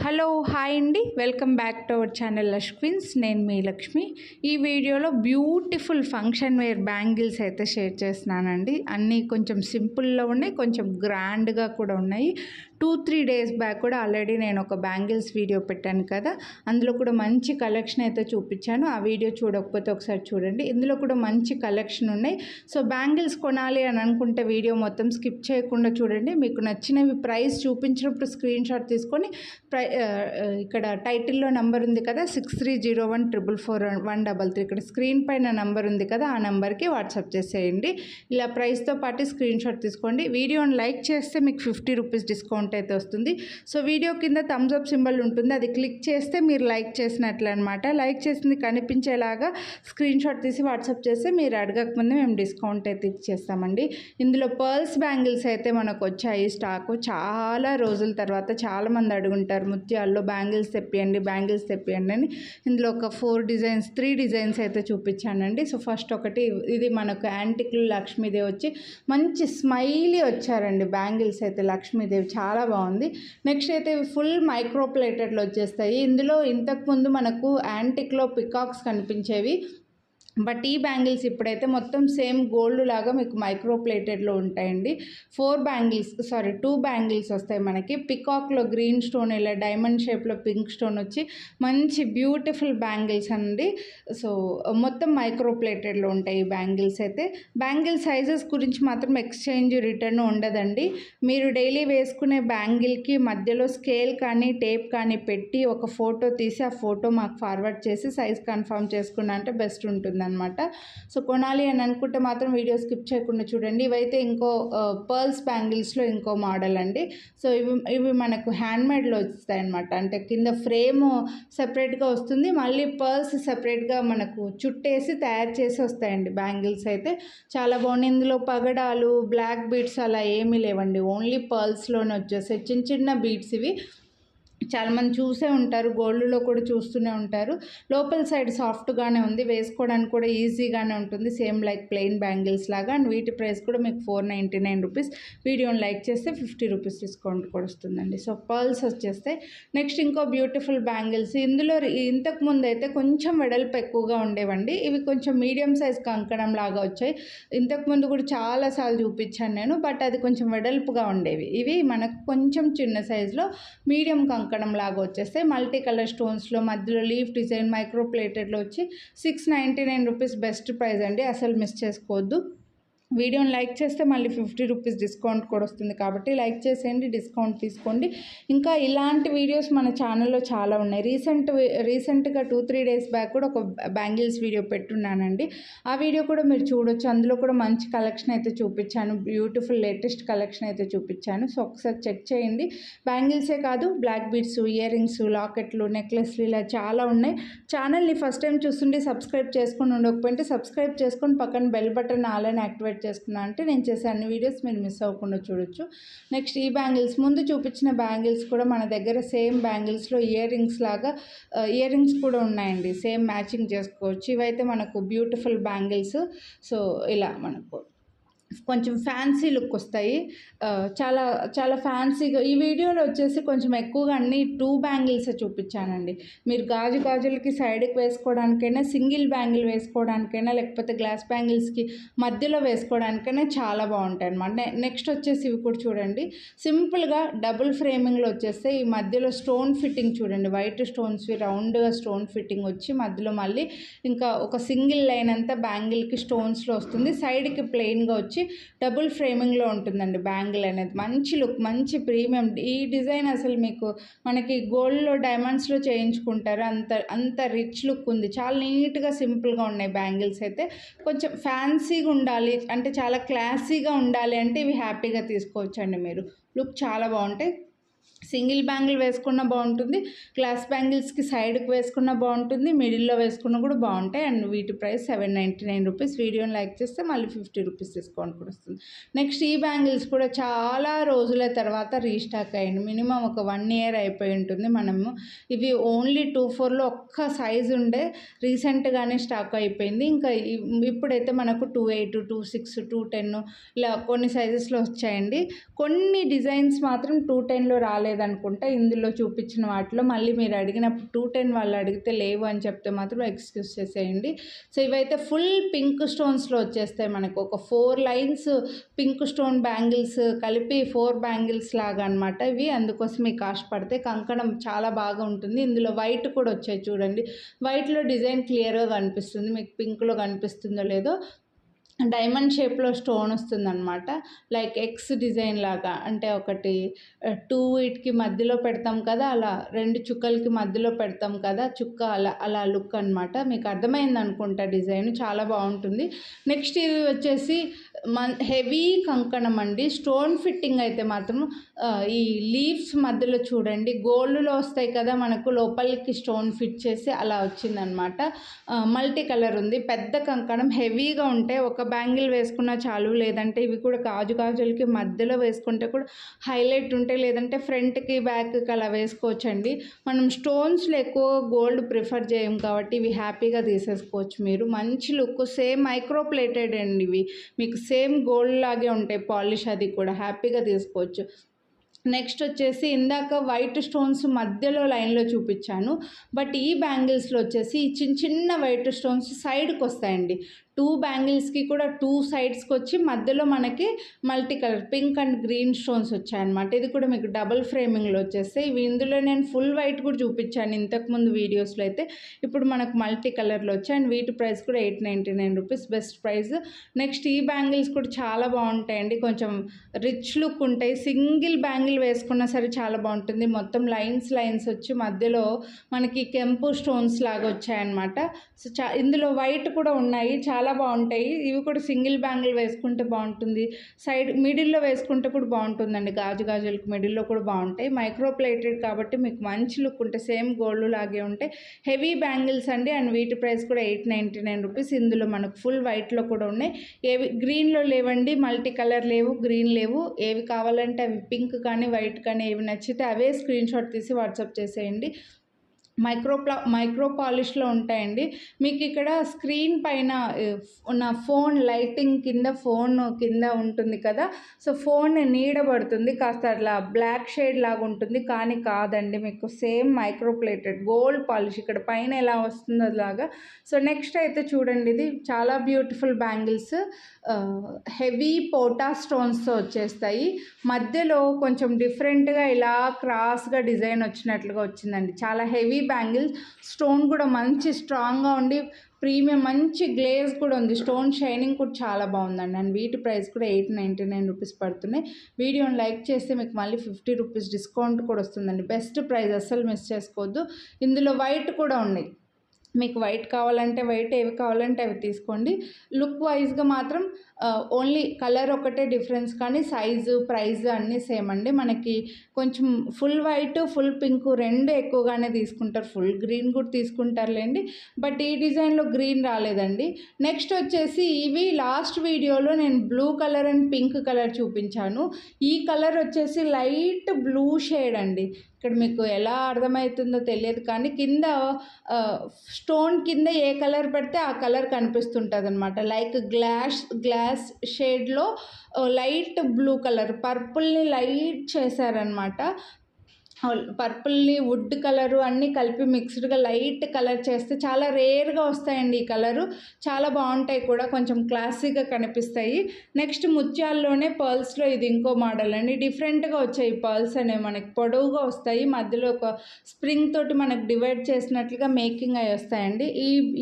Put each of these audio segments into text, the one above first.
Hello hi అండి, welcome back to our channel lush queens. నేను మీ లక్ష్మి. ఈ వీడియోలో బ్యూటిఫుల్ ఫంక్షన్ వేర్ బ్యాంగిల్స్ అయితే షేర్ చేస్తున్నానండి. అన్నీ కొంచెం సింపుల్లో ఉన్నాయి, కొంచెం గ్రాండ్గా కూడా ఉన్నాయి. 2-3 డేస్ బ్యాక్ కూడా ఆల్రెడీ నేను ఒక బ్యాంగిల్స్ వీడియో పెట్టాను కదా, అందులో కూడా మంచి కలెక్షన్ అయితే చూపించాను. ఆ వీడియో చూడకపోతే ఒకసారి చూడండి. ఇందులో కూడా మంచి కలెక్షన్ ఉన్నాయి. సో బ్యాంగిల్స్ కొనాలి అని అనుకుంటే వీడియో మొత్తం స్కిప్ చేయకుండా చూడండి. మీకు నచ్చినవి ప్రైస్ చూపించినప్పుడు స్క్రీన్ షాట్ తీసుకొని ఇక్కడ టైటిల్లో నెంబర్ ఉంది కదా 6301444133, ఇక్కడ స్క్రీన్ పైన నెంబర్ ఉంది కదా, ఆ నెంబర్కి వాట్సాప్ చేసేయండి. ఇలా ప్రైస్తో పాటు స్క్రీన్ షాట్ తీసుకోండి. వీడియోని లైక్ చేస్తే మీకు 50 రూపీస్ డిస్కౌంట్ అయితే వస్తుంది. సో వీడియో కింద థమ్స్ అప్ సింబల్ ఉంటుంది, అది క్లిక్ చేస్తే మీరు లైక్ చేసినట్లు అనమాట. లైక్ చేసింది కనిపించేలాగా స్క్రీన్ షాట్ తీసి వాట్సాప్ చేస్తే మీరు అడగకముందే మేము డిస్కౌంట్ అయితే ఇచ్చేస్తామండి. ఇందులో పర్ల్స్ బ్యాంగిల్స్ అయితే మనకు వచ్చాయి స్టాకు. చాలా రోజుల తర్వాత చాలామంది అడుగుంటారు ముత్యాల్లో బ్యాంగిల్స్ తెప్పియండి అని. ఇందులో ఒక 3 డిజైన్స్ అయితే చూపించానండి. సో ఫస్ట్ ఒకటి ఇది మనకు యాంటిక్లు లక్ష్మీదేవి వచ్చి మంచి స్మైలీ వచ్చారండి బ్యాంగిల్స్ అయితే. లక్ష్మీదేవి చాలా బాగుంది. నెక్స్ట్ అయితే ఫుల్ మైక్రో ప్లేటెడ్లో వచ్చేస్తాయి. ఇందులో ఇంతకుముందు మనకు యాంటిక్లో పికాక్స్ కనిపించేవి, బట్ ఈ బ్యాంగిల్స్ ఇప్పుడైతే మొత్తం సేమ్ గోల్డ్ లాగా మీకు మైక్రో ప్లేటెడ్లో ఉంటాయండి. 2 బ్యాంగిల్స్ వస్తాయి మనకి. పికాక్లో గ్రీన్ స్టోన్, ఇలా డైమండ్ షేప్లో పింక్ స్టోన్ వచ్చి మంచి బ్యూటిఫుల్ బ్యాంగిల్స్ అండి. సో మొత్తం మైక్రో ప్లేటెడ్లో ఉంటాయి ఈ బ్యాంగిల్స్ అయితే. బ్యాంగిల్ సైజెస్ గురించి మాత్రం ఎక్స్చేంజ్ రిటర్న్ ఉండదండి. మీరు డైలీ వేసుకునే బ్యాంగిల్కి మధ్యలో స్కేల్ కానీ టేప్ కానీ పెట్టి ఒక ఫోటో తీసి ఆ ఫోటో మాకు ఫార్వర్డ్ చేసి సైజ్ కన్ఫర్మ్ చేసుకున్నా అంటే బెస్ట్ ఉంటుంది అనమాట. సో కొనాలి అని అనుకుంటే మాత్రం వీడియో స్కిప్ చేయకుండా చూడండి. ఇవైతే ఇంకో పర్ల్స్ బ్యాంగిల్స్లో ఇంకో మోడల్ అండి. సో ఇవి మనకు హ్యాండ్మేడ్లో వస్తాయి అనమాట. అంటే కింద ఫ్రేమ్ సెపరేట్గా వస్తుంది, మళ్ళీ పర్ల్స్ సెపరేట్గా మనకు చుట్టేసి తయారు చేసి వస్తాయండి బ్యాంగిల్స్ అయితే. చాలా బాగుంది. ఇందులో పగడాలు, బ్లాక్ బీడ్స్ అలా ఏమీ లేవండి, ఓన్లీ పర్ల్స్లోనే వచ్చేసాయి చిన్న చిన్న బీడ్స్. ఇవి చాలామంది చూసే ఉంటారు, గోల్డ్లో కూడా చూస్తూనే ఉంటారు. లోపల సైడ్ సాఫ్ట్గానే ఉంది, వేసుకోవడానికి కూడా ఈజీగానే ఉంటుంది, సేమ్ లైక్ ప్లెయిన్ బ్యాంగిల్స్ లాగా. అండ్ వీటి ప్రైస్ కూడా మీకు 499 రూపీస్. వీడియోని లైక్ చేస్తే 50 రూపీస్ డిస్కౌంట్ కూడా వస్తుందండి. సో పర్ల్స్ వచ్చేస్తే నెక్స్ట్ ఇంకో బ్యూటిఫుల్ బ్యాంగిల్స్. ఇందులో ఇంతకుముందు అయితే కొంచెం వెడల్పు ఎక్కువగా ఉండేవండి, ఇవి కొంచెం మీడియం సైజ్ కంకణం లాగా వచ్చాయి. ఇంతకుముందు కూడా చాలాసార్లు చూపించాను నేను, బట్ అది కొంచెం వెడల్పుగా ఉండేవి. ఇవి మనకు కొంచెం చిన్న సైజులో మీడియం కంకణం లాగా వచ్చేస్తాయి. మల్టీ కలర్ స్టోన్స్లో మధ్యలో లీఫ్ డిజైన్ మైక్రో ప్లేటెడ్లో వచ్చి 699 రూపీస్ బెస్ట్ ప్రైస్ అండి, అసలు మిస్ చేసుకోవద్దు. వీడియోని లైక్ చేస్తే మళ్ళీ 50 రూపీస్ డిస్కౌంట్ కూడా వస్తుంది, కాబట్టి లైక్ చేసేయండి, డిస్కౌంట్ తీసుకోండి. ఇంకా ఇలాంటి వీడియోస్ మన ఛానల్లో చాలా ఉన్నాయి. రీసెంట్గా 2-3 డేస్ బ్యాక్ కూడా ఒక బ్యాంగిల్స్ వీడియో పెట్టున్నానండి, ఆ వీడియో కూడా మీరు చూడొచ్చు. అందులో కూడా మంచి కలెక్షన్ అయితే చూపించాను, బ్యూటిఫుల్ లేటెస్ట్ కలెక్షన్ అయితే చూపించాను. సో ఒకసారి చెక్ చేయండి. బ్యాంగిల్సే కాదు, బ్లాక్ బీడ్స్, ఇయర్ రింగ్స్, లాకెట్లు, నెక్లెస్లు ఇలా చాలా ఉన్నాయి. ఛానల్ని ఫస్ట్ టైం చూస్తుంటే సబ్స్క్రైబ్ చేసుకొని ఉండకపోతే సబ్స్క్రైబ్ చేసుకొని పక్కన బెల్ బటన్ ఆల్ అని యాక్టివేట్ చేసుకున్నా అంటే నేను చేసే అన్ని వీడియోస్ మీరు మిస్ అవ్వకుండా చూడొచ్చు. నెక్స్ట్ ఈ బ్యాంగిల్స్, ముందు చూపించిన బ్యాంగిల్స్ కూడా మన దగ్గర సేమ్ బ్యాంగిల్స్లో ఇయర్ రింగ్స్ కూడా ఉన్నాయండి, సేమ్ మ్యాచింగ్ చేసుకోవచ్చు. ఇవైతే మనకు బ్యూటిఫుల్ బ్యాంగిల్స్. సో ఇలా మనకు కొంచెం ఫ్యాన్సీ లుక్ వస్తాయి, చాలా చాలా ఫ్యాన్సీగా. ఈ వీడియోలో వచ్చేసి కొంచెం ఎక్కువగా అన్ని 2 బ్యాంగిల్స్ చూపించానండి. మీరు గాజులకి సైడ్కి వేసుకోవడానికైనా, సింగిల్ బ్యాంగిల్ వేసుకోవడానికైనా, లేకపోతే గ్లాస్ బ్యాంగిల్స్కి మధ్యలో వేసుకోవడానికైనా చాలా బాగుంటాయి అన్నమాట. నెక్స్ట్ వచ్చేసి ఇవి కూడా చూడండి, సింపుల్గా డబుల్ ఫ్రేమింగ్లో వచ్చేస్తే ఈ మధ్యలో స్టోన్ ఫిట్టింగ్ చూడండి, వైట్ స్టోన్స్వి రౌండ్గా స్టోన్ ఫిట్టింగ్ వచ్చి మధ్యలో మళ్ళీ ఇంకా ఒక సింగిల్ లైన్ అంతా బ్యాంగిల్కి స్టోన్స్లో వస్తుంది, సైడ్కి ప్లెయిన్గా వచ్చి డబుల్ ఫ్రేమింగ్లో ఉంటుందండి బ్యాంగిల్ అనేది. మంచి లుక్, మంచి ప్రీమియం. ఈ డిజైన్ అసలు మీకు మనకి గోల్డ్లో డైమండ్స్లో చేయించుకుంటారు, అంత రిచ్ లుక్ ఉంది. చాలా నీట్గా సింపుల్గా ఉన్నాయి బ్యాంగిల్స్ అయితే. కొంచెం ఫ్యాన్సీగా ఉండాలి అంటే, చాలా క్లాసీగా ఉండాలి అంటే ఇవి హ్యాపీగా తీసుకోవచ్చండి మీరు. లుక్ చాలా బాగుంటాయి. సింగిల్ బ్యాంగిల్ వేసుకున్న బాగుంటుంది, గ్లాస్ బ్యాంగిల్స్కి సైడ్కి వేసుకున్న బాగుంటుంది, మిడిల్లో వేసుకున్న కూడా బాగుంటాయి. అండ్ వీటి ప్రైస్ 799 రూపీస్. వీడియోని లైక్ చేస్తే మళ్ళీ 50 రూపీస్ డిస్కౌంట్ కూడా వస్తుంది. నెక్స్ట్ ఈ బ్యాంగిల్స్ కూడా చాలా రోజుల తర్వాత రీస్టాక్ అయ్యింది, మినిమం ఒక 1 ఇయర్ అయిపోయి ఉంటుంది. మనము ఇవి ఓన్లీ 2-4లో ఒక్క సైజు ఉండే, రీసెంట్గానే స్టాక్ అయిపోయింది. ఇంకా ఇప్పుడైతే మనకు 2-8, 2-6, 2-10 ఇలా కొన్ని సైజెస్లో వచ్చాయండి. కొన్ని డిజైన్స్ మాత్రం 2-10లో రాలేదు, రాలేదనుకుంటా ఇందులో చూపించిన వాటిలో. మళ్ళీ మీరు అడిగినప్పుడు 210 వాళ్ళు అడిగితే లేవు అని చెప్తే మాత్రం ఎక్స్క్యూజ్ చేసేయండి. సో ఇవైతే ఫుల్ పింక్ స్టోన్స్లో వచ్చేస్తాయి మనకు. ఒక 4 లైన్స్ పింక్ స్టోన్ బ్యాంగిల్స్ కలిపి 4 బ్యాంగిల్స్ లాగా అనమాట ఇవి. అందుకోసం ఈ కాస్ట్ పడితే కంకణం చాలా బాగా ఉంటుంది. ఇందులో వైట్ కూడా వచ్చాయి చూడండి. వైట్లో డిజైన్ క్లియర్గా కనిపిస్తుంది, మీకు పింక్లో కనిపిస్తుందో లేదో. డైమండ్ షేప్లో స్టోన్ వస్తుందన్నమాట, లైక్ ఎక్స్ డిజైన్ లాగా. అంటే ఒకటి 2 వీటికి మధ్యలో పెడతాం కదా, అలా 2 చుక్కలకి మధ్యలో పెడతాం కదా చుక్క, అలా లుక్ అనమాట. మీకు అర్థమైంది అనుకుంటా డిజైన్, చాలా బాగుంటుంది. నెక్స్ట్ ఇది వచ్చేసి హెవీ కంకణం అండి. స్టోన్ ఫిట్టింగ్ అయితే మాత్రం ఈ లీవ్స్ మధ్యలో చూడండి గోల్డ్లో వస్తాయి కదా మనకు, లోపలికి స్టోన్ ఫిట్ చేసి అలా వచ్చిందనమాట. మల్టీ కలర్ ఉంది. పెద్ద కంకణం హెవీగా ఉంటే ఒక బ్యాంగిల్ వేసుకున్నా చాలు, లేదంటే ఇవి కూడా గాజులకి మధ్యలో వేసుకుంటే కూడా హైలైట్ ఉంటాయి, లేదంటే ఫ్రంట్కి బ్యాక్కి అలా వేసుకోవచ్చండి. మనం స్టోన్స్లో ఎక్కువ గోల్డ్ ప్రిఫర్ చేయం కాబట్టి ఇవి హ్యాపీగా తీసేసుకోవచ్చు మీరు. మంచి లుక్, సేమ్ మైక్రో ప్లేటెడ్ అండి ఇవి, మీకు సేమ్ గోల్డ్ లాగే ఉంటాయి పాలిష్, అది కూడా హ్యాపీగా తీసుకోవచ్చు. నెక్స్ట్ వచ్చేసి ఇందాక వైట్ స్టోన్స్ మధ్యలో లైన్లో చూపించాను, బట్ ఈ బ్యాంగిల్స్లో వచ్చేసి చిన్న వైట్ స్టోన్స్ సైడ్కి వస్తాయండి. 2 బ్యాంగిల్స్కి కూడా 2 సైడ్స్కి వచ్చి మధ్యలో మనకి multi colour pink and green stones వచ్చాయన్నమాట. ఇది కూడా మీకు డబుల్ ఫ్రేమింగ్లో వచ్చేస్తాయి ఇవి. ఇందులో నేను ఫుల్ వైట్ కూడా చూపించాను ఇంతకుముందు వీడియోస్లో అయితే, ఇప్పుడు మనకు మల్టీ కలర్లో వచ్చాయి. అండ్ వీటి ప్రైస్ కూడా 899 రూపీస్, బెస్ట్ ప్రైస్. నెక్స్ట్ ఈ బ్యాంగిల్స్ కూడా చాలా బాగుంటాయండి, కొంచెం రిచ్ లుక్ ఉంటాయి. సింగిల్ బ్యాంగిల్ వేసుకున్నా సరే చాలా బాగుంటుంది. మొత్తం లైన్స్ వచ్చి మధ్యలో మనకి కెంపు స్టోన్స్ లాగా వచ్చాయన్నమాట. సో ఇందులో వైట్ కూడా ఉన్నాయి, చాలా బాగుంటాయి. ఇవి కూడా సింగిల్ బ్యాంగిల్ వేసుకుంటే బాగుంటుంది, సైడ్ మిడిల్లో వేసుకుంటే కూడా బాగుంటుందండి. గాజులకు మిడిల్లో కూడా బాగుంటాయి. మైక్రో ప్లేటెడ్ కాబట్టి మీకు మంచి లుక్ ఉంటాయి, సేమ్ గోల్డ్ లాగే ఉంటాయి. హెవీ బ్యాంగిల్స్ అండి. అండ్ వీటి ప్రైస్ కూడా 899 రూపీస్. ఇందులో మనకు ఫుల్ వైట్లో కూడా ఉన్నాయి. ఏవి గ్రీన్లో లేవండి, మల్టీ కలర్ లేవు, గ్రీన్ లేవు. ఏవి కావాలంటే అవి పింక్ కానీ వైట్ కానీ ఏవి నచ్చితే అవే స్క్రీన్ షాట్ తీసి వాట్సాప్ చేసేయండి. మైక్రో పాలిష్లో ఉంటాయండి. మీకు ఇక్కడ స్క్రీన్ పైన నా ఫోన్ లైటింగ్ కింద ఫోన్ కింద ఉంటుంది కదా, సో ఫోన్ నీడ పడుతుంది, కాస్త అట్లా బ్లాక్ షేడ్ లాగా ఉంటుంది, కానీ కాదండి, మీకు same micro plated gold polish ఇక్కడ పైన ఎలా వస్తుందో అలాగా. సో నెక్స్ట్ అయితే చూడండి, ఇది చాలా బ్యూటిఫుల్ బ్యాంగిల్స్, హెవీ పోటా స్టోన్స్తో వచ్చేస్తాయి. మధ్యలో కొంచెం డిఫరెంట్గా ఇలా క్రాస్గా డిజైన్ వచ్చినట్లుగా వచ్చిందండి. చాలా హెవీ బ్యాంగిల్స్, స్టోన్ కూడా మంచి స్ట్రాంగ్గా ఉండి ప్రీమియం, మంచి గ్లేజ్ కూడా ఉంది, స్టోన్ షైనింగ్ కూడా చాలా బాగుందండి. అండ్ వీటి ప్రైస్ కూడా 899 రూపీస్ పడుతున్నాయి. వీడియోని లైక్ చేస్తే మీకు మళ్ళీ 50 రూపీస్ డిస్కౌంట్ కూడా వస్తుందండి. బెస్ట్ ప్రైస్, అస్సలు మిస్ చేసుకోవద్దు. ఇందులో వైట్ కూడా ఉన్నాయి, మీకు వైట్ కావాలంటే వైట్, ఏవి కావాలంటే అవి తీసుకోండి. లుక్ వైజ్గా మాత్రం ఓన్లీ కలర్ ఒకటే డిఫరెన్స్, కానీ సైజు ప్రైస్ అన్నీ సేమ్ అండి. మనకి కొంచెం ఫుల్ వైట్ ఫుల్ పింక్ రెండు ఎక్కువగానే తీసుకుంటారు, ఫుల్ గ్రీన్ కూడా తీసుకుంటారులేండి, బట్ ఈ డిజైన్లో గ్రీన్ రాలేదండి. నెక్స్ట్ వచ్చేసి ఇవి లాస్ట్ వీడియోలో నేను blue colour and pink colour చూపించాను. ఈ కలర్ వచ్చేసి లైట్ బ్లూ షేడ్ అండి. ఇక్కడ మీకు ఎలా అర్థమవుతుందో తెలియదు, కానీ కింద స్టోన్ కింద ఏ కలర్ పెడితే ఆ కలర్ కనిపిస్తుంటుంది అనమాట. లైక్ గ్లాస్ షేడ్లో లైట్ బ్లూ కలర్, పర్పుల్ని లైట్ చేశారనమాట. పర్పుల్ని వుడ్ కలరు అన్నీ కలిపి మిక్స్డ్గా లైట్ కలర్ చేస్తే చాలా రేర్గా వస్తాయండి ఈ కలరు, చాలా బాగుంటాయి కూడా, కొంచెం క్లాసీగా కనిపిస్తాయి. నెక్స్ట్ ముత్యాల్లోనే పర్ల్స్లో ఇది ఇంకో మోడల్ అండి. డిఫరెంట్గా వచ్చాయి పర్ల్స్ అనేవి, మనకి పొడవుగా వస్తాయి, మధ్యలో ఒక స్ప్రింగ్ తోటి మనకు డివైడ్ చేసినట్లుగా మేకింగ్ అయి వస్తాయండి.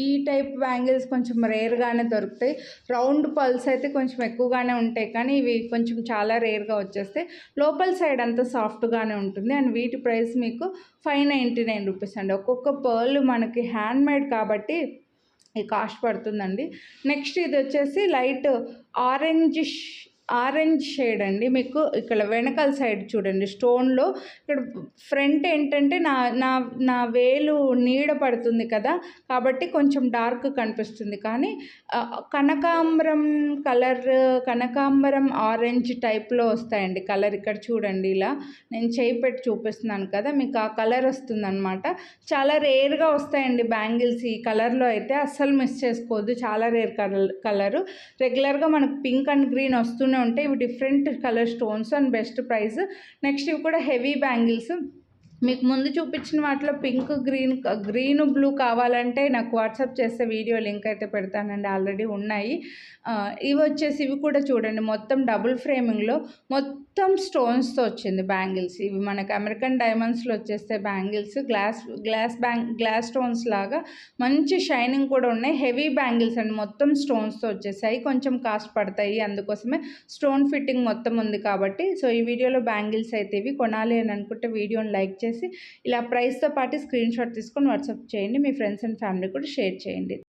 ఈ టైప్ బ్యాంగిల్స్ కొంచెం రేర్గానే దొరుకుతాయి. రౌండ్ పర్ల్స్ అయితే కొంచెం ఎక్కువగానే ఉంటాయి, కానీ ఇవి కొంచెం చాలా రేర్గా వచ్చేస్తాయి. లోపల సైడ్ అంతా సాఫ్ట్గానే ఉంటుంది. అండ్ వీటి ప్రైస్ మీకు 599 రూపీస్ అండి. ఒక్కొక్క పర్ల్ మనకి హ్యాండ్ మేడ్ కాబట్టి ఈ కాస్ట్ పడుతుందండి. నెక్స్ట్ ఇది వచ్చేసి లైట్ ఆరెంజ్ షేడ్ అండి. మీకు ఇక్కడ వెనకాల సైడ్ చూడండి స్టోన్లో, ఇక్కడ ఫ్రంట్ ఏంటంటే నా వేలు నీడ పడుతుంది కదా, కాబట్టి కొంచెం డార్క్ కనిపిస్తుంది, కానీ కనకాంబరం కలర్, కనకాంబరం ఆరెంజ్ టైప్లో వస్తాయండి కలర్. ఇక్కడ చూడండి, ఇలా నేను చేయి పెట్టి చూపిస్తున్నాను కదా, మీకు ఆ కలర్ వస్తుందన్నమాట. చాలా రేర్గా వస్తాయండి బ్యాంగిల్స్ ఈ కలర్లో అయితే, అస్సలు మిస్ చేసుకోవద్దు, చాలా రేర్ కలరు. రెగ్యులర్గా మనకు పింక్ అండ్ గ్రీన్ వస్తూనే స్టోన్స్లోనే ఉంటాయి. ఇవి different colour stones and best price. Next ఇవి కూడా హెవీ బ్యాంగిల్స్. మీకు ముందు చూపించిన వాటిలో పింక్, గ్రీన్, బ్లూ కావాలంటే నాకు వాట్సాప్ చేస్తే వీడియో లింక్ అయితే పెడతానండి, ఆల్రెడీ ఉన్నాయి. ఇవి వచ్చేసి ఇవి కూడా చూడండి, మొత్తం డబుల్ ఫ్రేమింగ్లో మొత్తం స్టోన్స్తో వచ్చింది బ్యాంగిల్స్. ఇవి మనకు అమెరికన్ డైమండ్స్లో వచ్చేస్తే బ్యాంగిల్స్ గ్లాస్ స్టోన్స్ లాగా మంచి షైనింగ్ కూడా ఉన్నాయి. హెవీ బ్యాంగిల్స్ అండి, మొత్తం స్టోన్స్తో వచ్చేసాయి. కొంచెం కాస్ట్ పడతాయి, అందుకోసమే స్టోన్ ఫిట్టింగ్ మొత్తం ఉంది కాబట్టి. సో ఈ వీడియోలో బ్యాంగిల్స్ అయితే ఇవి. కొనాలి అని అనుకుంటే వీడియోని లైక్ చేసి ఇలా ప్రైస్తో పాటు స్క్రీన్ షాట్ తీసుకొని వాట్సాప్ చేయండి. మీ ఫ్రెండ్స్ అండ్ ఫ్యామిలీ కూడా షేర్ చేయండి.